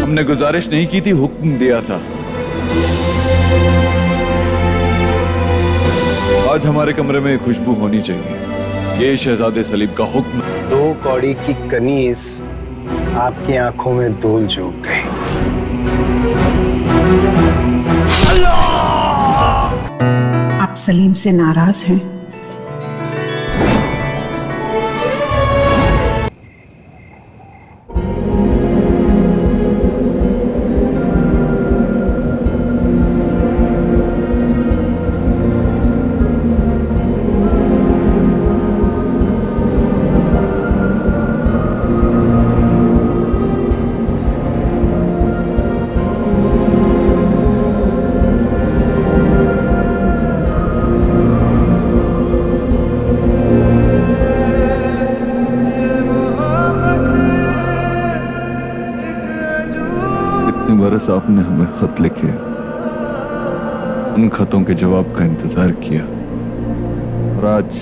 हमने गुजारिश नहीं की थी, हुक्म दिया था। आज हमारे कमरे में खुशबू होनी चाहिए। ये शहजादे सलीम का हुक्म। 2 कौड़ी की कनीज आपकी आंखों में धूल झोंक गई। आप सलीम से नाराज हैं? बरस आपने हमें खत लिखे, उन खतों के जवाब का इंतजार किया, और आज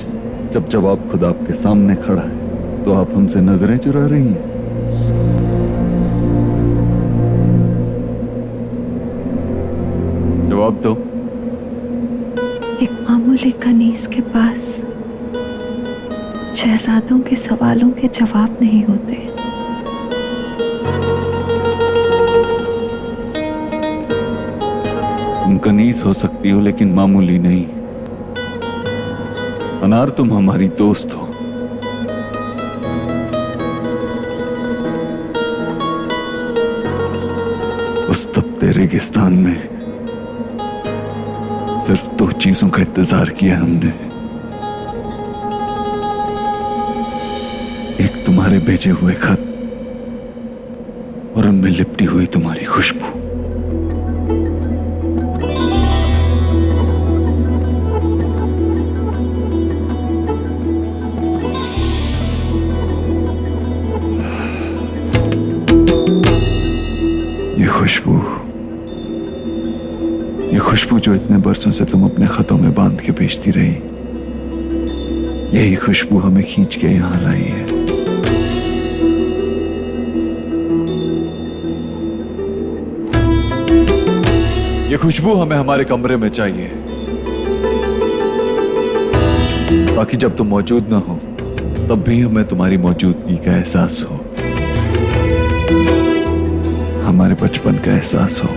जब जवाब खुद आपके सामने खड़ा है तो आप हमसे नजरें चुरा रही हैं। जवाब दो। एक मामूली कनीज के पास शहजादों के सवालों के जवाब नहीं होते। तुम कनीज हो सकती हो लेकिन मामूली नहीं। अनार, तुम हमारी दोस्त हो। उस तपते रेगिस्तान में सिर्फ 2 चीजों का इंतजार किया हमने। एक तुम्हारे भेजे हुए खत और उनमें लिपटी हुई तुम्हारी खुशबू। ये खुशबू जो इतने बरसों से तुम अपने खतों में बांध के भेजती रही, यही खुशबू हमें खींच के यहां लाई है। ये खुशबू हमें हमारे कमरे में चाहिए, ताकि जब तुम मौजूद ना हो तब भी हमें तुम्हारी मौजूदगी का एहसास हो, हमारे बचपन का एहसास हो।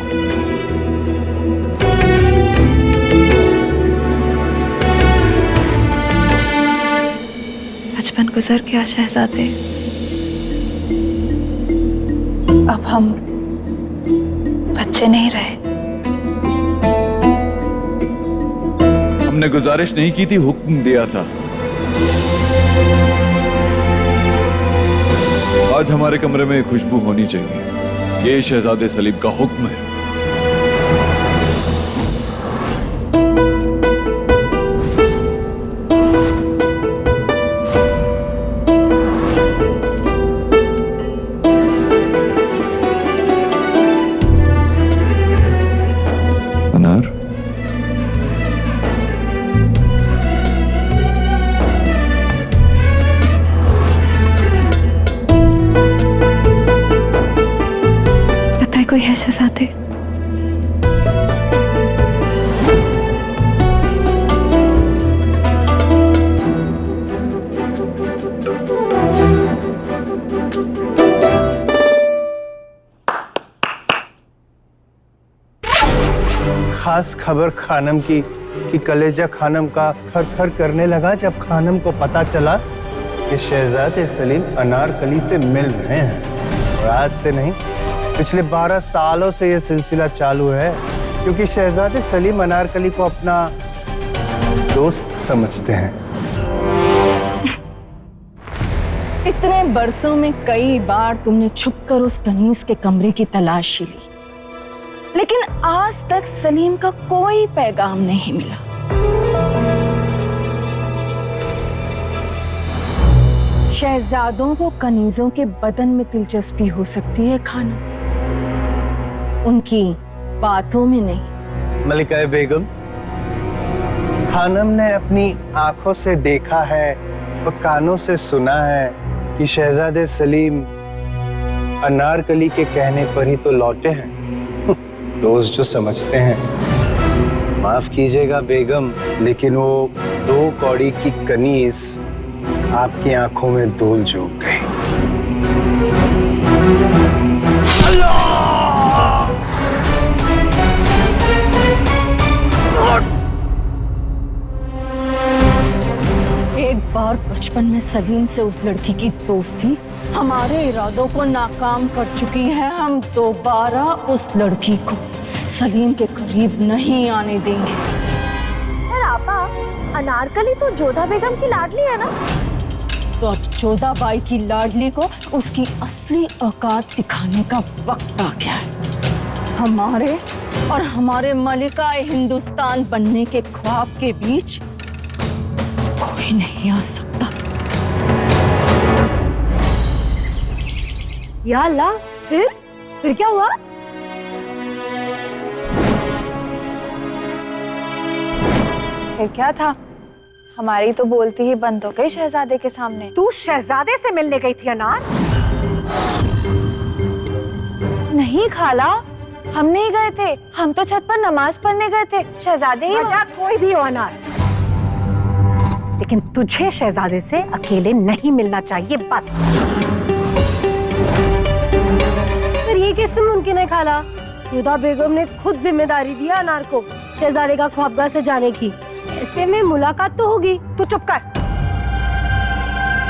बचपन गुजर गया शहजादे, अब हम बच्चे नहीं रहे। हमने गुजारिश नहीं की थी, हुक्म दिया था। आज हमारे कमरे में खुशबू होनी चाहिए। ये शहजादे सलीम का हुक्म है। अनार, कोई है शहजादे? खास खबर खानम की कि कलेजा खानम का थर थर करने लगा जब खानम को पता चला कि शहजादे सलीम अनारकली से मिल रहे हैं। और आज से नहीं, पिछले 12 सालों से यह सिलसिला चालू है, क्योंकि शहजादे सलीम अनारकली को अपना दोस्त समझते हैं। इतने बरसों में कई बार तुमने छुपकर उस कनीज के कमरे की तलाशी ली, लेकिन आज तक सलीम का कोई पैगाम नहीं मिला। शहजादों को कनीजों के बदन में दिलचस्पी हो सकती है खानम, उनकी बातों में नहीं। मलिका बेगम, खानम ने अपनी आंखों से देखा है और कानों से सुना है कि शहजादे सलीम अनारकली के कहने पर ही तो लौटे हैं। दोस्त जो समझते हैं। माफ कीजिएगा बेगम, लेकिन वो 2 कौड़ी की कनीज आपकी आंखों में धूल झोंक गई। एक बार बचपन में सलीम से उस लड़की की दोस्ती हमारे इरादों को नाकाम कर चुकी है। हम दोबारा उस लड़की को सलीम के करीब नहीं आने देंगे। पर आपा, अनारकली तो जोधा बेगम की लाडली है ना? तो अब जोधा बाई की लाडली को उसकी असली औकात दिखाने का वक्त आ गया है। हमारे और हमारे मलिका हिंदुस्तान बनने के ख्वाब के बीच कोई नहीं आ सकता। या अल्लाह, फिर क्या हुआ? फिर क्या था? हमारी तो बोलती ही बंद हो गई शहजादे के सामने। तू शहजादे से मिलने गई थी अनार? नहीं खाला, हम नहीं गए थे। हम तो छत पर नमाज पढ़ने गए थे। शहजादे ही वजह कोई भी हो अनार, लेकिन तुझे शहजादे से अकेले नहीं मिलना चाहिए बस। पर ये कैसे मुमकिन है खाला? जोधा बेगम ने खुद जिम्मेदारी दिया अनार को शहजादे का ख्वाबगाह से जाने की। ऐसे में मुलाकात तो होगी। तू चुप कर।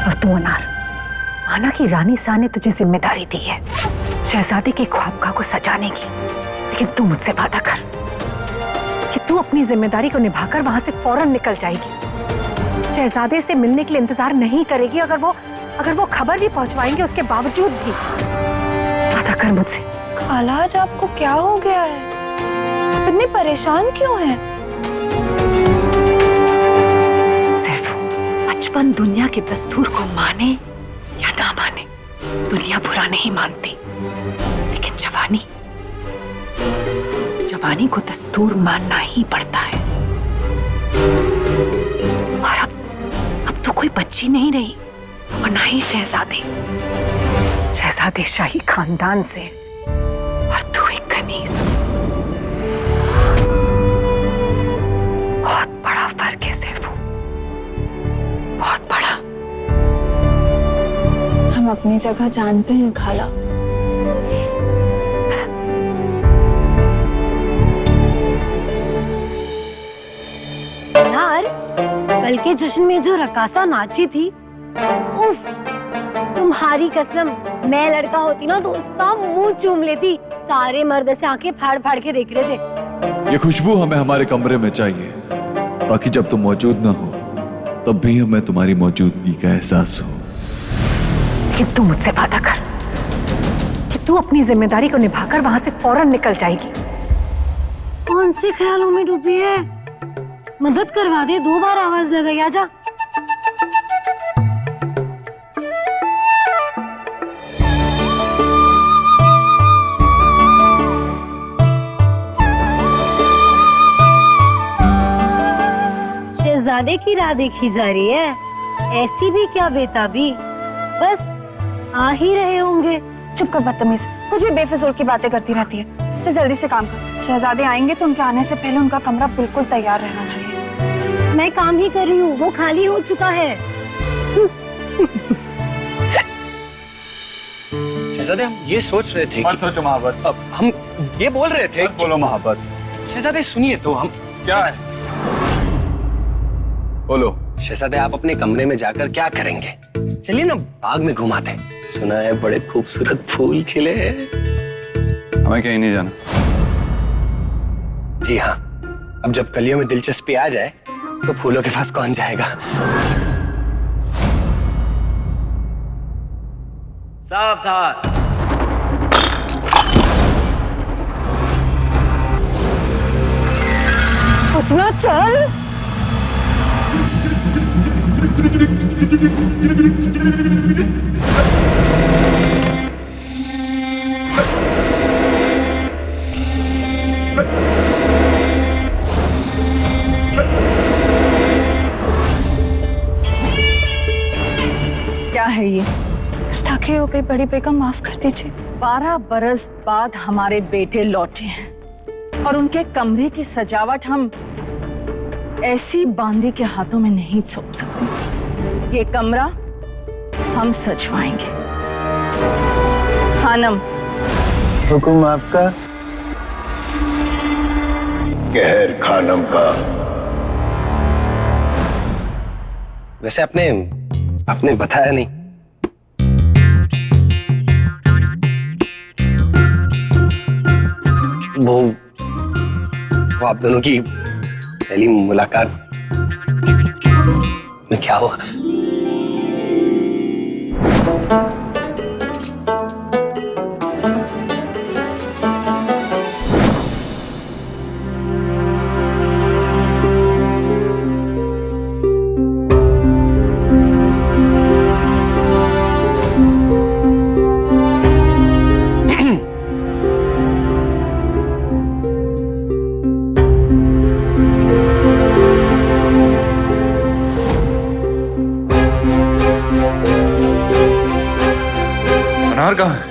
और तू अनार, माना कि रानी शाह ने तुझे जिम्मेदारी दी है शहजादे के ख्वाबगाह को सजाने की, लेकिन तू मुझसे वादा कर कि तू अपनी जिम्मेदारी को निभाकर वहां से फौरन निकल जाएगी। शहजादे से मिलने के लिए इंतजार नहीं करेगी। अगर वो खबर भी पहुंचवाएंगे उसके बावजूद भी। वादा कर मुझसे। खाला, आज आपको क्या हो गया है? आप इतने परेशान क्यों हैं? सैफू, बचपन दुनिया के दस्तूर को माने या ना माने, दुनिया बुरा नहीं मानती, लेकिन जवानी को दस्तूर मानना ही पड़ता है। और अब तो कोई बच्ची नहीं रही और ना ही शहजादे शाही खानदान से, और तू एक कनीज। बहुत बड़ा फर्क है सैफू, बहुत बड़ा। हम अपनी जगह जानते हैं खाला। यार, कल के जश्न में जो रकासा नाची थी, उफ, तुम्हारी कसम, मैं लड़का होती ना तो उसका मुंह चूम लेती। सारे मर्द से आंखें फाड़ फाड़ के देख रहे थे। ये खुशबू हमें हमारे कमरे में चाहिए, ताकि जब तुम मौजूद ना हो तब भी हमें तुम्हारी मौजूदगी का एहसास हो। लेकिन तू मुझसे वादा कर कि तू अपनी जिम्मेदारी को निभाकर वहां से फौरन निकल जाएगी। कौन से ख्यालों में डूबी है? मदद करवा दे। 2 बार आवाज लगाई। आजा। शहजादे की राह देखी जा रही है। ऐसी भी क्या बेताबी, बस आ ही रहे होंगे। चुप कर बदतमीज, कुछ भी बेफिजूल की बातें करती रहती है। चल जल्दी से काम कर। शहजादे आएंगे तो उनके आने से पहले उनका कमरा बिल्कुल तैयार रहना चाहिए। मैं काम ही कर रही हूँ, वो खाली हो चुका है। शहजादे, हम ये सोच रहे थे कि सोचो मोहब्बत, अब हम ये बोल रहे थे कि... बोलो मोहब्बत। शहजादे सुनिए तो, हम क्या है? बोलो। शहजादे, आप अपने कमरे में जाकर क्या करेंगे? चलिए ना बाग में घुमाते। सुना है बड़े खूबसूरत फूल खिले हैं। हमें कहीं नहीं जाना। जी हाँ, अब जब कलियों में दिलचस्पी आ जाए तो फूलों के पास कौन जाएगा? सावधान। हुस्ना चल। क्या है ये? गुस्ताखी हो गई बड़ी बेगम, माफ कर दीजिए। 12 बरस बाद हमारे बेटे लौटे हैं और उनके कमरे की सजावट हम ऐसी बांदी के हाथों में नहीं सौंप सकते। ये कमरा हम सजवाएंगे। खानम, हुक्म आपका। कहर खानम का। वैसे आपने बताया नहीं। वो आप दोनों की पहली मुलाकात में क्या हुआ? अनार कहाँ है?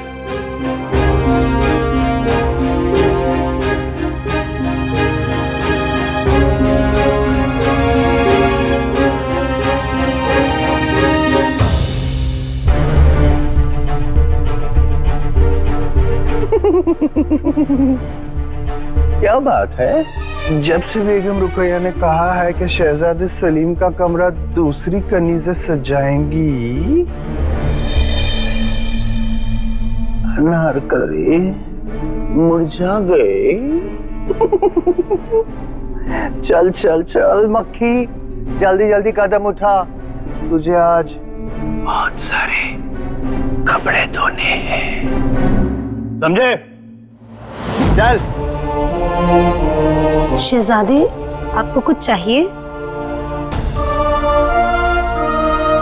क्या बात है? जब से बेगम रुकैया ने कहा है कि शहजादे सलीम का कमरा दूसरी कनी से सजाएंगी, अनारकली मुरझा गए। चल चल चल मक्खी, जल्दी जल्दी कदम उठा, तुझे आज बहुत सारे कपड़े धोने हैं, समझे? चल। शहजादे, आपको कुछ चाहिए?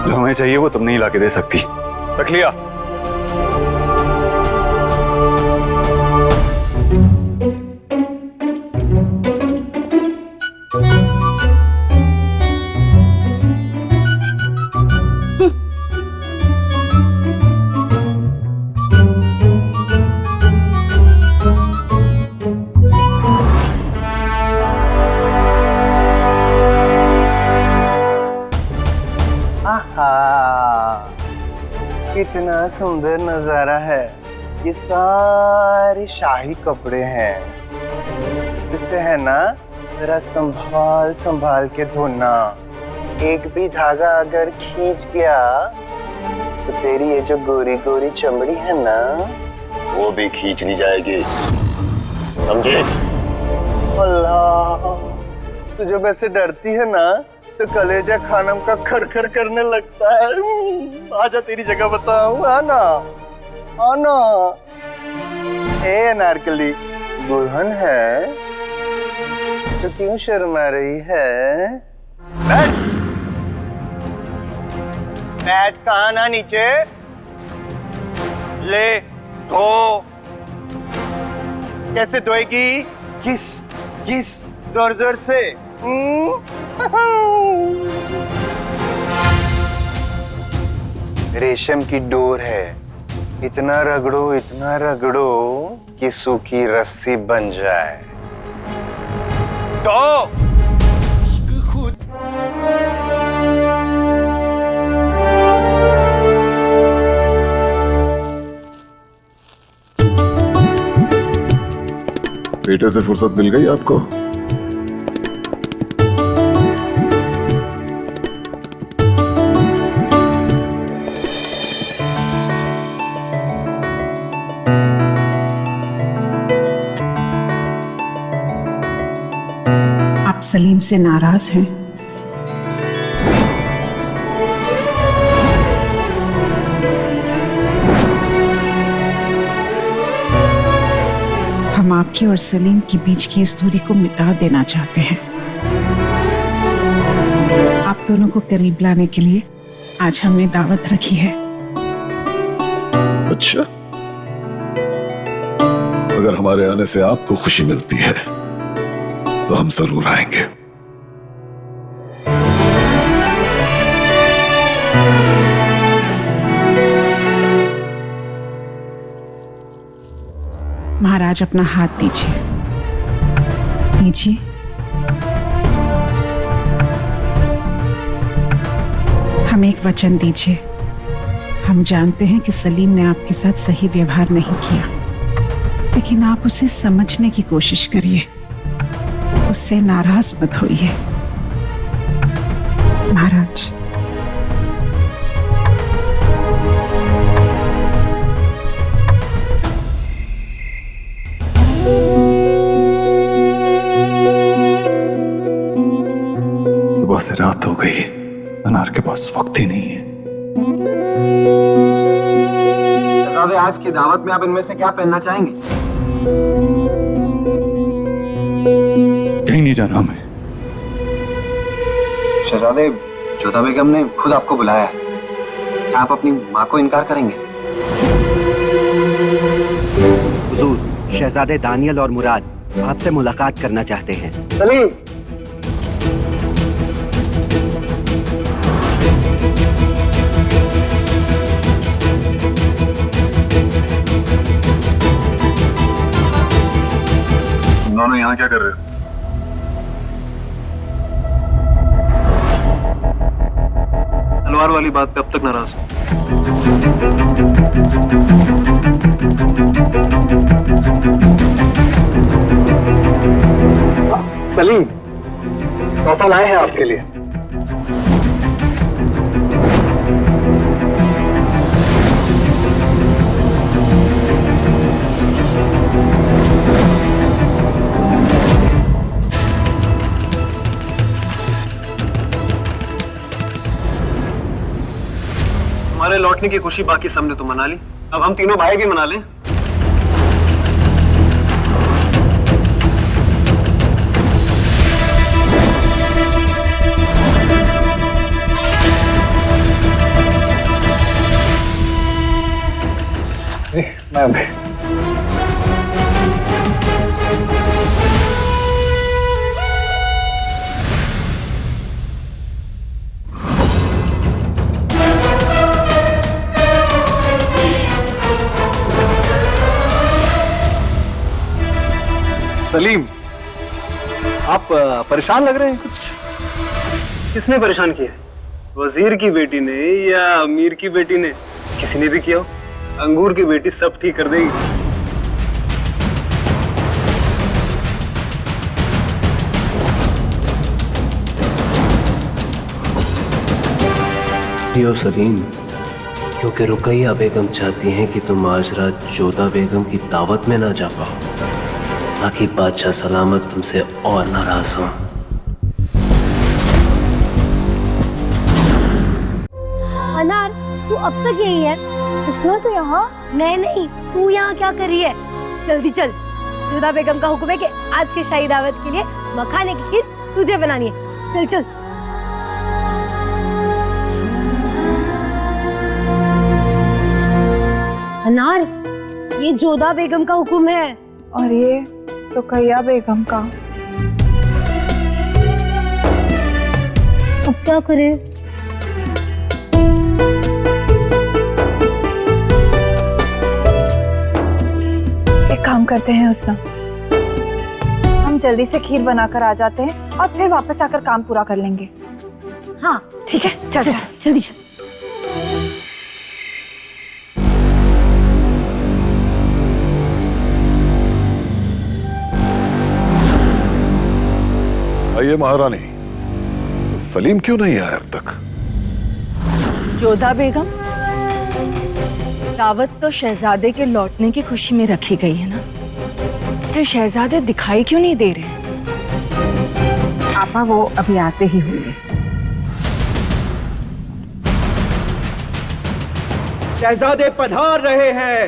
जो हमें चाहिए वो तुम नहीं लाके दे सकती। रख लिया। कितना सुंदर नजारा है। ये सारे शाही कपड़े हैं, इसे है ना जरा संभाल संभाल के धोना। एक भी धागा अगर खींच गया तो तेरी ये जो गोरी गोरी चमड़ी है ना, वो भी खींच ली जाएगी, समझे? अल्लाह, तू जब ऐसे डरती है ना तो कलेजा खानम का खर-खर करने लगता है। आजा तेरी जगह बताऊं, आना आना। ए अनारकली, दुल्हन है तो क्यों शर्मा रही है? बैठ बैठ, कहाँ ना नीचे ले धो। कैसे धोएगी? किस किस जोर जोर से। रेशम की डोर है, इतना रगड़ो कि सूखी रस्सी बन जाए। तो बेटे से फुर्सत मिल गई आपको? आप सलीम से नाराज हैं? हम आपकी और सलीम के बीच की इस दूरी को मिटा देना चाहते हैं। आप दोनों को करीब लाने के लिए आज हमने दावत रखी है। अच्छा, अगर हमारे आने से आपको खुशी मिलती है तो हम जरूर आएंगे। महाराज अपना हाथ दीजिए, दीजिए। हमें एक वचन दीजिए। हम जानते हैं कि सलीम ने आपके साथ सही व्यवहार नहीं किया, लेकिन आप उसे समझने की कोशिश करिए, उससे नाराज मत होइए। महाराज, सुबह से रात हो गई, अनार के पास वक्त ही नहीं है। शहजादे, आज की दावत में आप इनमें से क्या पहनना चाहेंगे? कहीं नहीं जाना हमें। शहजादे, जोधा बेगम ने खुद आपको बुलाया है। क्या आप अपनी माँ को इनकार करेंगे? हुजूर, शहजादे दानियल और मुराद आपसे मुलाकात करना चाहते हैं। सलीम, दोनों यहाँ क्या कर रहे हो? तलवार वाली बात पे अब तक नाराज हूं। सलीम, तोहफा लाए हैं आपके लिए। हमारे लौटने की खुशी बाकी सबने तो मना ली, अब हम तीनों भाई भी मना लें। जी, मैं सलीम, आप परेशान लग रहे हैं कुछ। किसने परेशान किया? वजीर की बेटी ने या अमीर की बेटी ने? किसी ने भी किया हो, अंगूर की बेटी सब ठीक कर देगी। यो सलीम, क्योंकि रुकैया बेगम चाहती हैं कि तुम आज रात जोधा बेगम की दावत में ना जा पाओ, ताकि बादशाह सलामत तुमसे और नाराज हो। अनार, तू अब तक यही है? सुना तो यहाँ। मैं नहीं, तू यहाँ क्या कर रही है? जल्दी चल, जोधा बेगम का हुक्म है कि आज के शाही दावत के लिए मखाने की खीर तुझे बनानी है। चल चल। अनार, ये जोधा बेगम का हुक्म है। और ये रुकैया बेगम का। अब क्या करे? एक काम करते हैं उसना, हम जल्दी से खीर बनाकर आ जाते हैं और फिर वापस आकर काम पूरा कर लेंगे। हाँ ठीक है, चल चल जल्दी चल। आइए महारानी, सलीम क्यों नहीं आया अब तक? जोधा बेगम, दावत तो शहजादे के लौटने की खुशी में रखी गई है ना, फिर शहजादे दिखाई क्यों नहीं दे रहे हैं? पापा वो अभी आते ही होंगे। शहजादे पधार रहे हैं।